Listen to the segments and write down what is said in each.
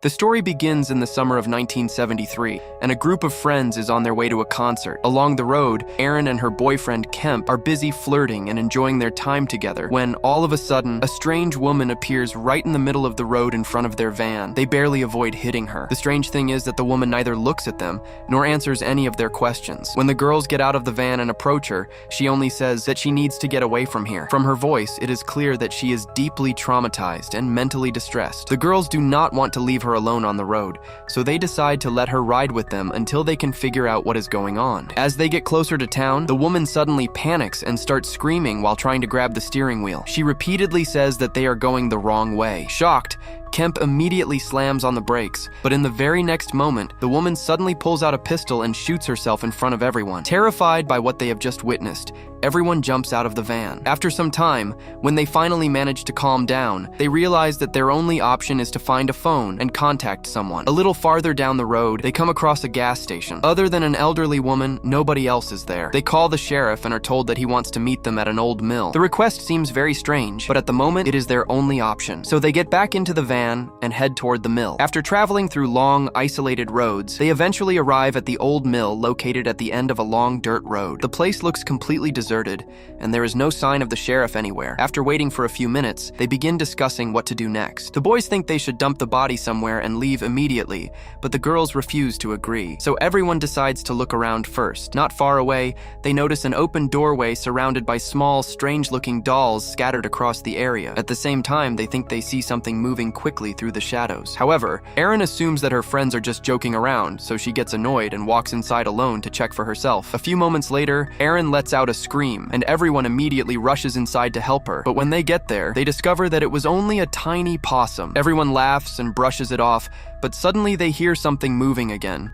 The story begins in the summer of 1973, and a group of friends is on their way to a concert. Along the road, Erin and her boyfriend Kemp are busy flirting and enjoying their time together when, all of a sudden, a strange woman appears right in the middle of the road in front of their van. They barely avoid hitting her. The strange thing is that the woman neither looks at them nor answers any of their questions. When the girls get out of the van and approach her, she only says that she needs to get away from here. From her voice, it is clear that she is deeply traumatized and mentally distressed. The girls do not want to leave her alone on the road, so they decide to let her ride with them until they can figure out what is going on. As they get closer to town, the woman suddenly panics and starts screaming while trying to grab the steering wheel. She repeatedly says that they are going the wrong way. Shocked, Kemp immediately slams on the brakes, but in the very next moment, the woman suddenly pulls out a pistol and shoots herself in front of everyone. Terrified by what they have just witnessed, everyone jumps out of the van. After some time, when they finally manage to calm down, they realize that their only option is to find a phone and contact someone. A little farther down the road, they come across a gas station. Other than an elderly woman, nobody else is there. They call the sheriff and are told that he wants to meet them at an old mill. The request seems very strange, but at the moment, it is their only option. So they get back into the van and head toward the mill. After traveling through long, isolated roads, they eventually arrive at the old mill located at the end of a long dirt road. The place looks completely deserted, and there is no sign of the sheriff anywhere. After waiting for a few minutes, they begin discussing what to do next. The boys think they should dump the body somewhere and leave immediately, but the girls refuse to agree. So everyone decides to look around first. Not far away, they notice an open doorway surrounded by small, strange-looking dolls scattered across the area. At the same time, they think they see something moving quickly through the shadows. However, Erin assumes that her friends are just joking around, so she gets annoyed and walks inside alone to check for herself. A few moments later, Erin lets out a scream, and everyone immediately rushes inside to help her. But when they get there, they discover that it was only a tiny possum. Everyone laughs and brushes it off, but suddenly they hear something moving again.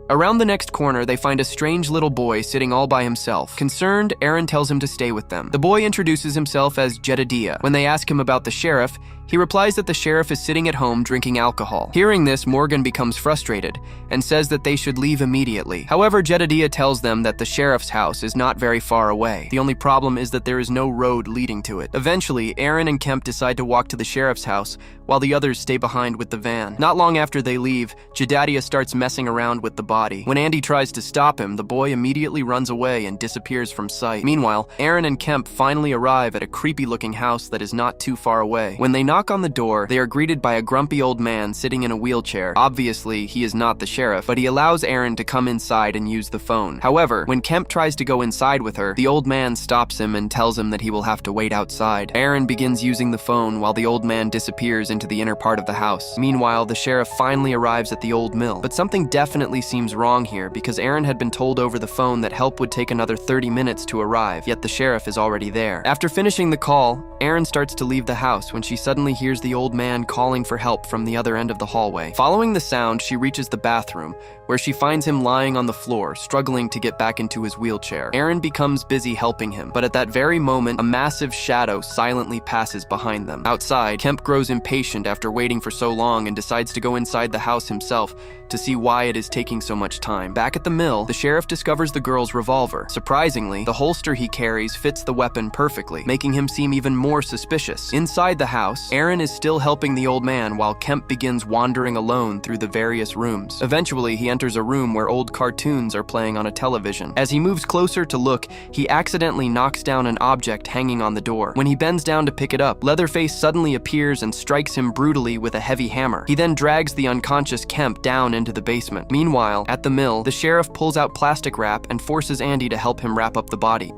Around the next corner, they find a strange little boy sitting all by himself. Concerned, Erin tells him to stay with them. The boy introduces himself as Jedediah. When they ask him about the sheriff, he replies that the sheriff is sitting at home drinking alcohol. Hearing this, Morgan becomes frustrated and says that they should leave immediately. However, Jedediah tells them that the sheriff's house is not very far away. The only problem is that there is no road leading to it. Eventually, Erin and Kemp decide to walk to the sheriff's house while the others stay behind with the van. Not long after they leave, Jedediah starts messing around with the body. When Andy tries to stop him, the boy immediately runs away and disappears from sight. Meanwhile, Erin and Kemp finally arrive at a creepy-looking house that is not too far away. When they knock on the door, they are greeted by a grumpy old man sitting in a wheelchair. Obviously, he is not the sheriff, but he allows Erin to come inside and use the phone. However, when Kemp tries to go inside with her, the old man stops him and tells him that he will have to wait outside. Erin begins using the phone while the old man disappears into the inner part of the house. Meanwhile, the sheriff finally arrives at the old mill. But something definitely seems wrong here because Erin had been told over the phone that help would take another 30 minutes to arrive, yet the sheriff is already there. After finishing the call, Erin starts to leave the house when she suddenly hears the old man calling for help from the other end of the hallway. Following the sound, she reaches the bathroom, where she finds him lying on the floor, struggling to get back into his wheelchair. Erin becomes busy helping him, but at that very moment, a massive shadow silently passes behind them. Outside, Kemp grows impatient after waiting for so long and decides to go inside the house himself to see why it is taking so much time. Back at the mill, the sheriff discovers the girl's revolver. Surprisingly, the holster he carries fits the weapon perfectly, making him seem even more suspicious. Inside the house, Erin is still helping the old man while Kemp begins wandering alone through the various rooms. Eventually, he enters a room where old cartoons are playing on a television. As he moves closer to look, he accidentally knocks down an object hanging on the door. When he bends down to pick it up, Leatherface suddenly appears and strikes him brutally with a heavy hammer. He then drags the unconscious Kemp down into the basement. Meanwhile, at the mill, the sheriff pulls out plastic wrap and forces Andy to help him wrap up the body.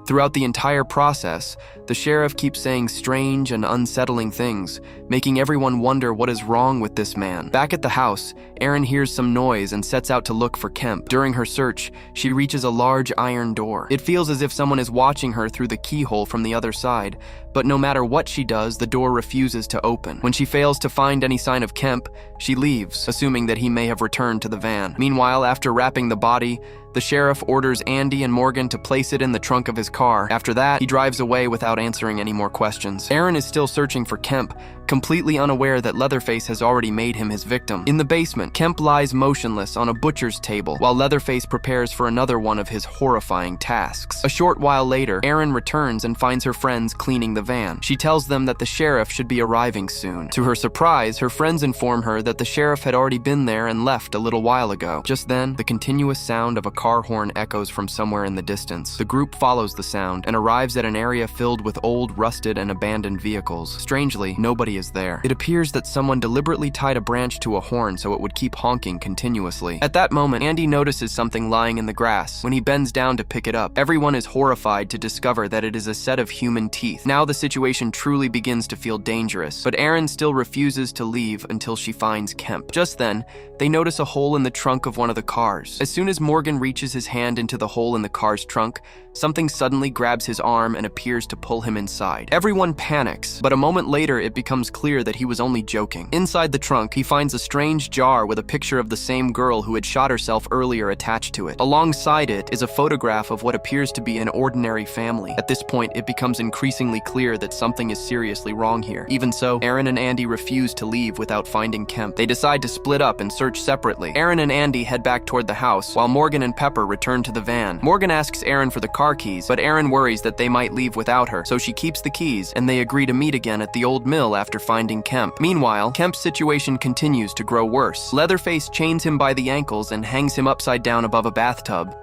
Throughout the entire process, the sheriff keeps saying strange and unsettling things, making everyone wonder what is wrong with this man. Back at the house, Erin hears some noise and sets out to look for Kemp. During her search, she reaches a large iron door. It feels as if someone is watching her through the keyhole from the other side, but no matter what she does, the door refuses to open. When she fails to find any sign of Kemp, she leaves, assuming that he may have returned to the van. Meanwhile, after wrapping the body, The sheriff orders Andy and Morgan to place it in the trunk of his car. After that, he drives away without answering any more questions. Aaron is still searching for Kemp, completely unaware that Leatherface has already made him his victim. In the basement, Kemp lies motionless on a butcher's table, while Leatherface prepares for another one of his horrifying tasks. A short while later, Erin returns and finds her friends cleaning the van. She tells them that the sheriff should be arriving soon. To her surprise, her friends inform her that the sheriff had already been there and left a little while ago. Just then, the continuous sound of a car horn echoes from somewhere in the distance. The group follows the sound and arrives at an area filled with old, rusted, and abandoned vehicles. Strangely, nobody is there. It appears that someone deliberately tied a branch to a horn so it would keep honking continuously. At that moment, Andy notices something lying in the grass. When he bends down to pick it up, everyone is horrified to discover that it is a set of human teeth. Now the situation truly begins to feel dangerous, but Erin still refuses to leave until she finds Kemp. Just then, they notice a hole in the trunk of one of the cars. As soon as Morgan reaches his hand into the hole in the car's trunk, something suddenly grabs his arm and appears to pull him inside. Everyone panics, but a moment later it becomes clear that he was only joking. Inside the trunk, he finds a strange jar with a picture of the same girl who had shot herself earlier attached to it. Alongside it is a photograph of what appears to be an ordinary family. At this point, it becomes increasingly clear that something is seriously wrong here. Even so, Erin and Andy refuse to leave without finding Kemp. They decide to split up and search separately. Erin and Andy head back toward the house, while Morgan and Pepper return to the van. Morgan asks Erin for the car keys, but Erin worries that they might leave without her, so she keeps the keys, and they agree to meet again at the old mill after finding Kemp. Meanwhile, Kemp's situation continues to grow worse. Leatherface chains him by the ankles and hangs him upside down above a bathtub.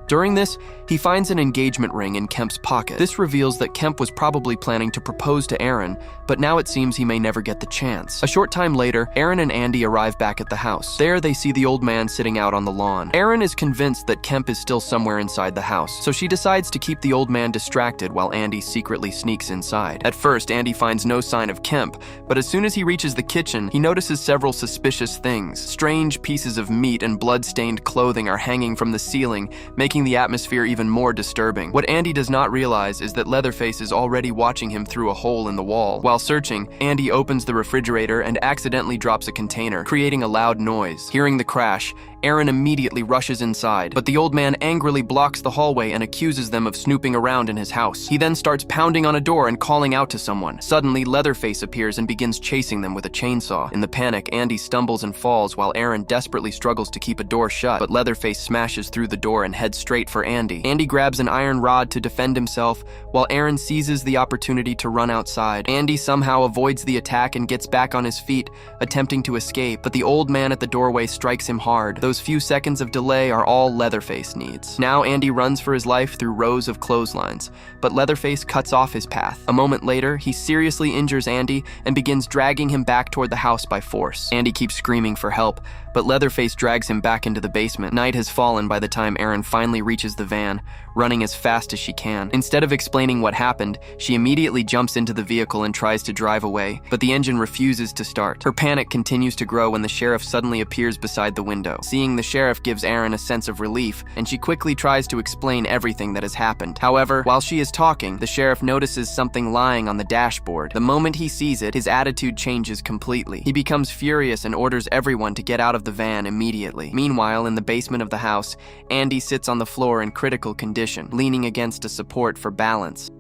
During this, he finds an engagement ring in Kemp's pocket. This reveals that Kemp was probably planning to propose to Erin, but now it seems he may never get the chance. A short time later, Erin and Andy arrive back at the house. There, they see the old man sitting out on the lawn. Erin is convinced that Kemp is still somewhere inside the house, so she decides to keep the old man distracted while Andy secretly sneaks inside. At first, Andy finds no sign of Kemp, but as soon as he reaches the kitchen, he notices several suspicious things. Strange pieces of meat and blood-stained clothing are hanging from the ceiling, making the atmosphere even more disturbing. What Andy does not realize is that Leatherface is already watching him through a hole in the wall. While searching, Andy opens the refrigerator and accidentally drops a container, creating a loud noise. Hearing the crash, Erin immediately rushes inside, but the old man angrily blocks the hallway and accuses them of snooping around in his house. He then starts pounding on a door and calling out to someone. Suddenly, Leatherface appears and begins chasing them with a chainsaw. In the panic, Andy stumbles and falls while Erin desperately struggles to keep a door shut, but Leatherface smashes through the door and heads straight for Andy. Andy grabs an iron rod to defend himself, while Erin seizes the opportunity to run outside. Andy somehow avoids the attack and gets back on his feet, attempting to escape, but the old man at the doorway strikes him hard. Those few seconds of delay are all Leatherface needs. Now Andy runs for his life through rows of clotheslines, but Leatherface cuts off his path. A moment later, he seriously injures Andy and begins dragging him back toward the house by force. Andy keeps screaming for help, but Leatherface drags him back into the basement. Night has fallen by the time Erin finally reaches the van, running as fast as she can. Instead of explaining what happened, she immediately jumps into the vehicle and tries to drive away, but the engine refuses to start. Her panic continues to grow when the sheriff suddenly appears beside the window. Seeing the sheriff gives Erin a sense of relief, and she quickly tries to explain everything that has happened. However, while she is talking, the sheriff notices something lying on the dashboard. The moment he sees it, his attitude changes completely. He becomes furious and orders everyone to get out of the van immediately. Meanwhile, in the basement of the house, Andy sits on the floor in critical condition, leaning against a support for balance.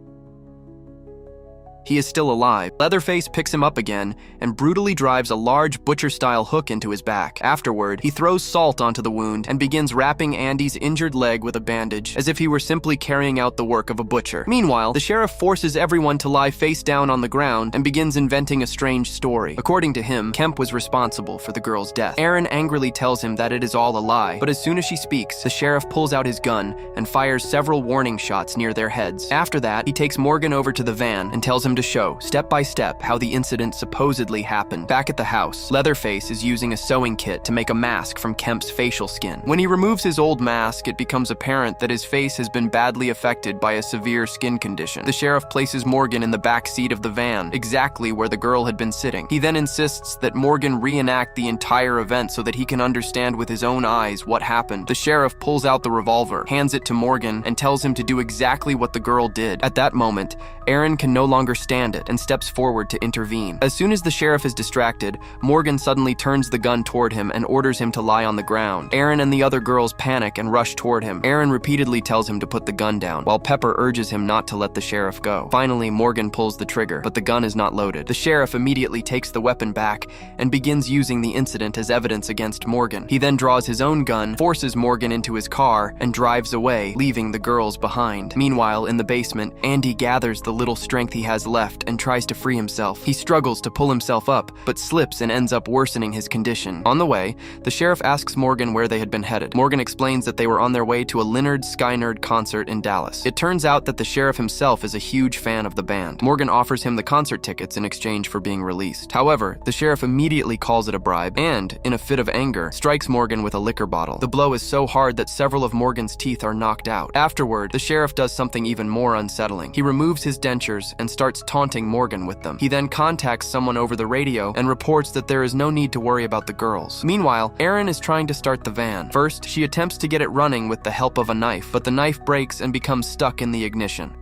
He is still alive. Leatherface picks him up again and brutally drives a large butcher-style hook into his back. Afterward, he throws salt onto the wound and begins wrapping Andy's injured leg with a bandage, as if he were simply carrying out the work of a butcher. Meanwhile, the sheriff forces everyone to lie face down on the ground and begins inventing a strange story. According to him, Kemp was responsible for the girl's death. Erin angrily tells him that it is all a lie, but as soon as she speaks, the sheriff pulls out his gun and fires several warning shots near their heads. After that, he takes Morgan over to the van and tells him to show, step by step, how the incident supposedly happened. Back at the house, Leatherface is using a sewing kit to make a mask from Kemp's facial skin. When he removes his old mask, it becomes apparent that his face has been badly affected by a severe skin condition. The sheriff places Morgan in the back seat of the van, exactly where the girl had been sitting. He then insists that Morgan reenact the entire event so that he can understand with his own eyes what happened. The sheriff pulls out the revolver, hands it to Morgan, and tells him to do exactly what the girl did. At that moment, Erin can no longer understand it and steps forward to intervene. As soon as the sheriff is distracted, Morgan suddenly turns the gun toward him and orders him to lie on the ground. Aaron and the other girls panic and rush toward him. Aaron repeatedly tells him to put the gun down, while Pepper urges him not to let the sheriff go. Finally, Morgan pulls the trigger, but the gun is not loaded. The sheriff immediately takes the weapon back and begins using the incident as evidence against Morgan. He then draws his own gun, forces Morgan into his car, and drives away, leaving the girls behind. Meanwhile, in the basement, Andy gathers the little strength he has left and tries to free himself. He struggles to pull himself up, but slips and ends up worsening his condition. On the way, the sheriff asks Morgan where they had been headed. Morgan explains that they were on their way to a Lynyrd Skynyrd concert in Dallas. It turns out that the sheriff himself is a huge fan of the band. Morgan offers him the concert tickets in exchange for being released. However, the sheriff immediately calls it a bribe and, in a fit of anger, strikes Morgan with a liquor bottle. The blow is so hard that several of Morgan's teeth are knocked out. Afterward, the sheriff does something even more unsettling. He removes his dentures and starts taunting Morgan with them. He then contacts someone over the radio and reports that there is no need to worry about the girls. Meanwhile, Erin is trying to start the van. First, she attempts to get it running with the help of a knife, but the knife breaks and becomes stuck in the ignition.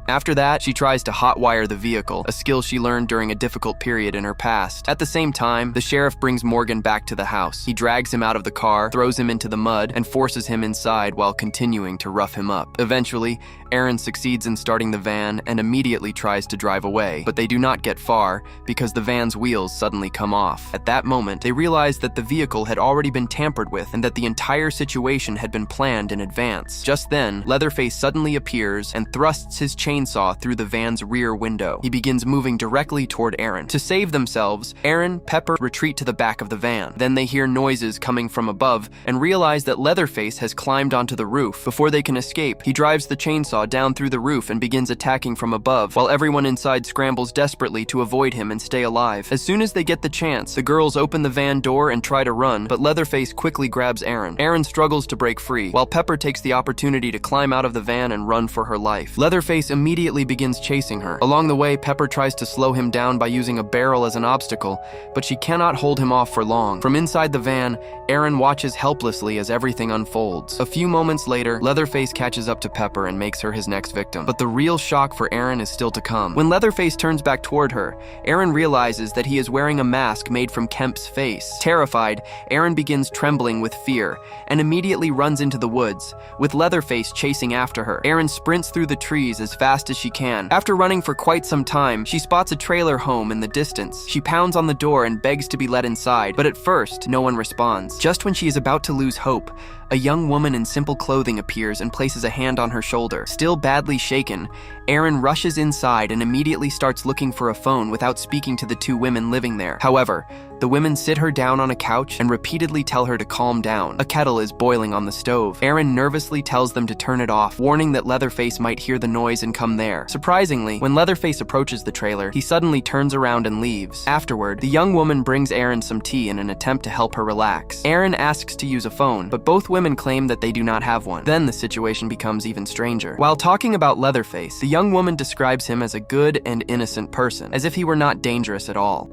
After that, she tries to hotwire the vehicle, a skill she learned during a difficult period in her past. At the same time, the sheriff brings Morgan back to the house. He drags him out of the car, throws him into the mud, and forces him inside while continuing to rough him up. Eventually, Aaron succeeds in starting the van and immediately tries to drive away, but they do not get far because the van's wheels suddenly come off. At that moment, they realize that the vehicle had already been tampered with and that the entire situation had been planned in advance. Just then, Leatherface suddenly appears and thrusts his chainsaw through the van's rear window. He begins moving directly toward Aaron. To save themselves, Aaron, Pepper retreat to the back of the van. Then they hear noises coming from above and realize that Leatherface has climbed onto the roof. Before they can escape, he drives the chainsaw down through the roof and begins attacking from above, while everyone inside scrambles desperately to avoid him and stay alive. As soon as they get the chance, the girls open the van door and try to run, but Leatherface quickly grabs Aaron. Aaron struggles to break free, while Pepper takes the opportunity to climb out of the van and run for her life. Leatherface immediately begins chasing her. Along the way, Pepper tries to slow him down by using a barrel as an obstacle, but she cannot hold him off for long. From inside the van, Aaron watches helplessly as everything unfolds. A few moments later, Leatherface catches up to Pepper and makes her his next victim. But the real shock for Aaron is still to come. When Leatherface turns back toward her, Aaron realizes that he is wearing a mask made from Kemp's face. Terrified, Aaron begins trembling with fear and immediately runs into the woods, with Leatherface chasing after her. Aaron sprints through the trees as fast as she can. After running for quite some time, she spots a trailer home in the distance. She pounds on the door and begs to be let inside, but at first, no one responds. Just when she is about to lose hope, a young woman in simple clothing appears and places a hand on her shoulder. Still badly shaken, Aaron rushes inside and immediately starts looking for a phone without speaking to the two women living there. However, the women sit her down on a couch and repeatedly tell her to calm down. A kettle is boiling on the stove. Aaron nervously tells them to turn it off, warning that Leatherface might hear the noise and come there. Surprisingly, when Leatherface approaches the trailer, he suddenly turns around and leaves. Afterward, the young woman brings Aaron some tea in an attempt to help her relax. Aaron asks to use a phone, but both women claim that they do not have one. Then the situation becomes even stranger. While talking about Leatherface, the young woman describes him as a good and innocent person, as if he were not dangerous at all.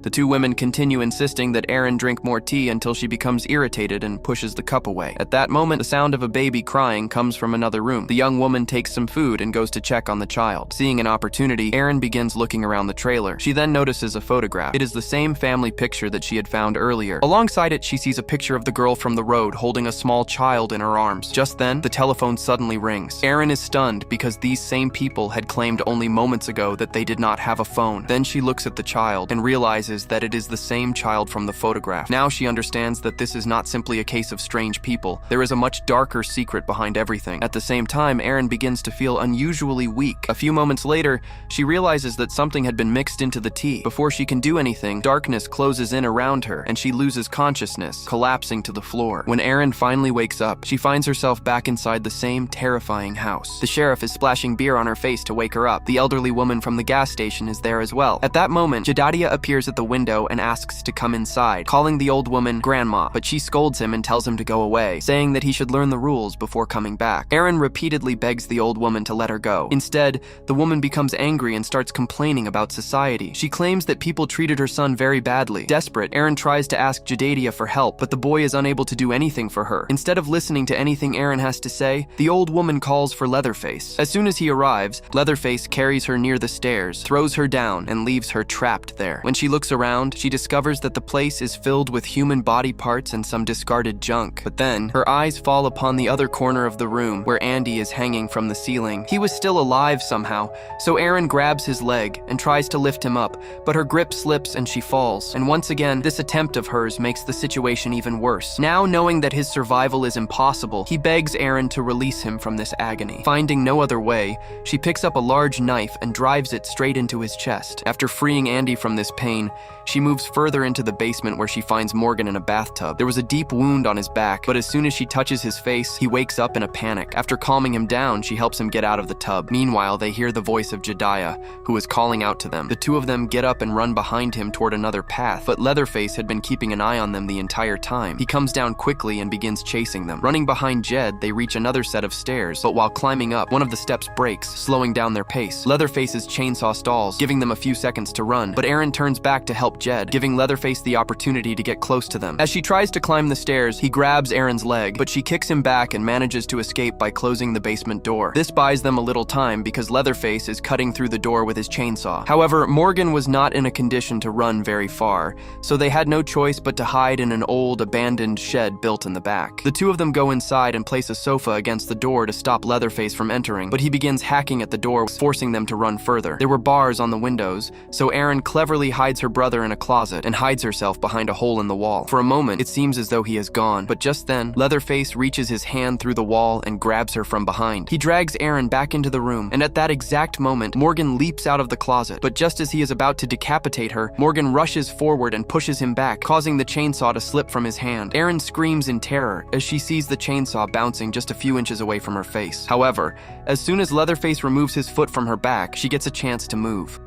The two women continue insisting that Aaron drink more tea until she becomes irritated and pushes the cup away. At that moment, the sound of a baby crying comes from another room. The young woman takes some food and goes to check on the child. Seeing an opportunity, Aaron begins looking around the trailer. She then notices a photograph. It is the same family picture that she had found earlier. Alongside it, she sees a picture of the girl from the road holding a small child in her arms. Just then, the telephone suddenly rings. Aaron is stunned because these same people had claimed only moments ago that they did not have a phone. Then she looks at the child and realizes that it is the same child from the photograph. Now she understands that this is not simply a case of strange people. There is a much darker secret behind everything. At the same time, Aaron begins to feel unusually weak. A few moments later, she realizes that something had been mixed into the tea. Before she can do anything, darkness closes in around her and she loses consciousness, collapsing to the floor. When Aaron finally wakes up, she finds herself back inside the same terrifying house. The sheriff is splashing beer on her face to wake her up. The elderly woman from the gas station is there as well. At that moment, Jedediah appears at the the window and asks to come inside, calling the old woman Grandma, but she scolds him and tells him to go away, saying that he should learn the rules before coming back. Aaron repeatedly begs the old woman to let her go. Instead, the woman becomes angry and starts complaining about society. She claims that people treated her son very badly. Desperate, Aaron tries to ask Jedediah for help, but the boy is unable to do anything for her. Instead of listening to anything Aaron has to say, the old woman calls for Leatherface. As soon as he arrives, Leatherface carries her near the stairs, throws her down, and leaves her trapped there. When she looks around, she discovers that the place is filled with human body parts and some discarded junk. But then, her eyes fall upon the other corner of the room, where Andy is hanging from the ceiling. He was still alive somehow, so Aaron grabs his leg and tries to lift him up, but her grip slips and she falls. And once again, this attempt of hers makes the situation even worse. Now knowing that his survival is impossible, he begs Aaron to release him from this agony. Finding no other way, she picks up a large knife and drives it straight into his chest. After freeing Andy from this pain, she moves further into the basement where she finds Morgan in a bathtub. There was a deep wound on his back, but as soon as she touches his face, he wakes up in a panic. After calming him down, she helps him get out of the tub. Meanwhile, they hear the voice of Jedediah, who is calling out to them. The two of them get up and run behind him toward another path, but Leatherface had been keeping an eye on them the entire time. He comes down quickly and begins chasing them. Running behind Jed, they reach another set of stairs, but while climbing up, one of the steps breaks, slowing down their pace. Leatherface's chainsaw stalls, giving them a few seconds to run, but Aaron turns back to help Jed, giving Leatherface the opportunity to get close to them. As she tries to climb the stairs, he grabs Aaron's leg, but she kicks him back and manages to escape by closing the basement door. This buys them a little time because Leatherface is cutting through the door with his chainsaw. However, Morgan was not in a condition to run very far, so they had no choice but to hide in an old, abandoned shed built in the back. The two of them go inside and place a sofa against the door to stop Leatherface from entering, but he begins hacking at the door, forcing them to run further. There were bars on the windows, so Aaron cleverly hides her brother in a closet and hides herself behind a hole in the wall. For a moment, it seems as though he is gone, but just then, Leatherface reaches his hand through the wall and grabs her from behind. He drags Aaron back into the room, and at that exact moment, Morgan leaps out of the closet. But just as he is about to decapitate her, Morgan rushes forward and pushes him back, causing the chainsaw to slip from his hand. Aaron screams in terror as she sees the chainsaw bouncing just a few inches away from her face. However, as soon as Leatherface removes his foot from her back, she gets a chance to move.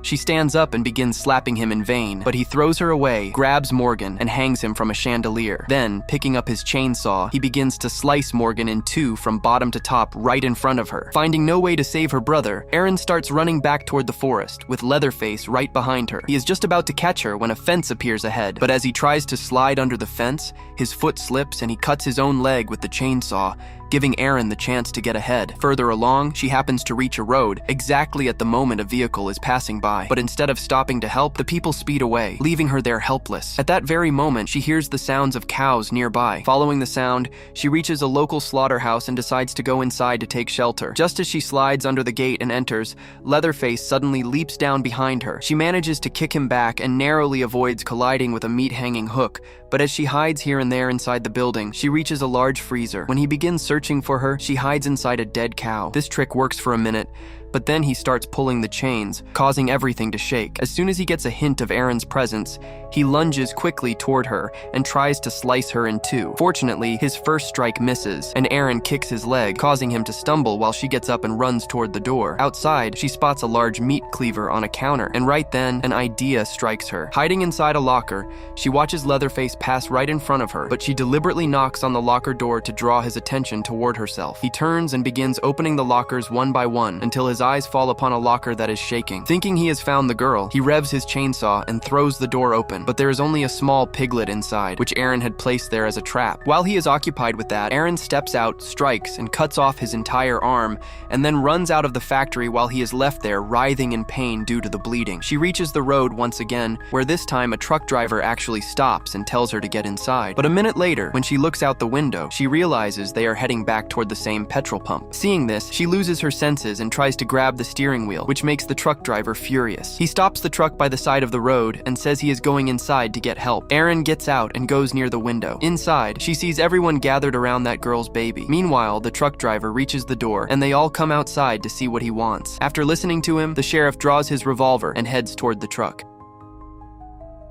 She stands up and begins slapping him in vain, but he throws her away, grabs Morgan, and hangs him from a chandelier. Then, picking up his chainsaw, he begins to slice Morgan in two from bottom to top right in front of her. Finding no way to save her brother, Aaron starts running back toward the forest, with Leatherface right behind her. He is just about to catch her when a fence appears ahead, but as he tries to slide under the fence, his foot slips and he cuts his own leg with the chainsaw, giving Aaron the chance to get ahead. Further along, she happens to reach a road exactly at the moment a vehicle is passing by. But instead of stopping to help, the people speed away, leaving her there helpless. At that very moment, she hears the sounds of cows nearby. Following the sound, she reaches a local slaughterhouse and decides to go inside to take shelter. Just as she slides under the gate and enters, Leatherface suddenly leaps down behind her. She manages to kick him back and narrowly avoids colliding with a meat-hanging hook, but as she hides here and there inside the building, she reaches a large freezer. When he begins searching for her, she hides inside a dead cow. This trick works for a minute, but then he starts pulling the chains, causing everything to shake. As soon as he gets a hint of Aaron's presence, he lunges quickly toward her and tries to slice her in two. Fortunately, his first strike misses, and Aaron kicks his leg, causing him to stumble while she gets up and runs toward the door. Outside, she spots a large meat cleaver on a counter, and right then, an idea strikes her. Hiding inside a locker, she watches Leatherface pass right in front of her, but she deliberately knocks on the locker door to draw his attention toward herself. He turns and begins opening the lockers one by one until his eyes fall upon a locker that is shaking. Thinking he has found the girl, he revs his chainsaw and throws the door open, but there is only a small piglet inside, which Aaron had placed there as a trap. While he is occupied with that, Aaron steps out, strikes, and cuts off his entire arm, and then runs out of the factory while he is left there writhing in pain due to the bleeding. She reaches the road once again, where this time a truck driver actually stops and tells her to get inside. But a minute later, when she looks out the window, she realizes they are heading back toward the same petrol pump. Seeing this, she loses her senses and tries to grab the steering wheel, which makes the truck driver furious. He stops the truck by the side of the road and says he is going inside to get help. Aaron gets out and goes near the window. Inside, she sees everyone gathered around that girl's baby. Meanwhile, the truck driver reaches the door and they all come outside to see what he wants. After listening to him, the sheriff draws his revolver and heads toward the truck.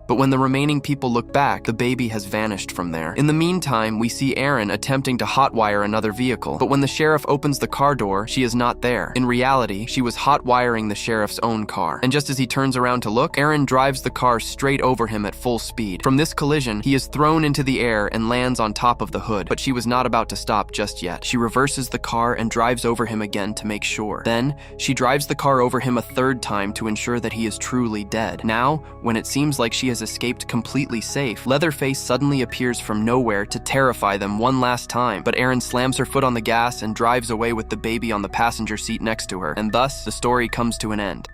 But when the remaining people look back, the baby has vanished from there. In the meantime, we see Aaron attempting to hotwire another vehicle, but when the sheriff opens the car door, she is not there. In reality, she was hotwiring the sheriff's own car. And just as he turns around to look, Aaron drives the car straight over him at full speed. From this collision, he is thrown into the air and lands on top of the hood, but she was not about to stop just yet. She reverses the car and drives over him again to make sure. Then, she drives the car over him a third time to ensure that he is truly dead. Now, when it seems like she has escaped completely safe, Leatherface suddenly appears from nowhere to terrify them one last time, but Aaron slams her foot on the gas and drives away with the baby on the passenger seat next to her, and thus, the story comes to an end.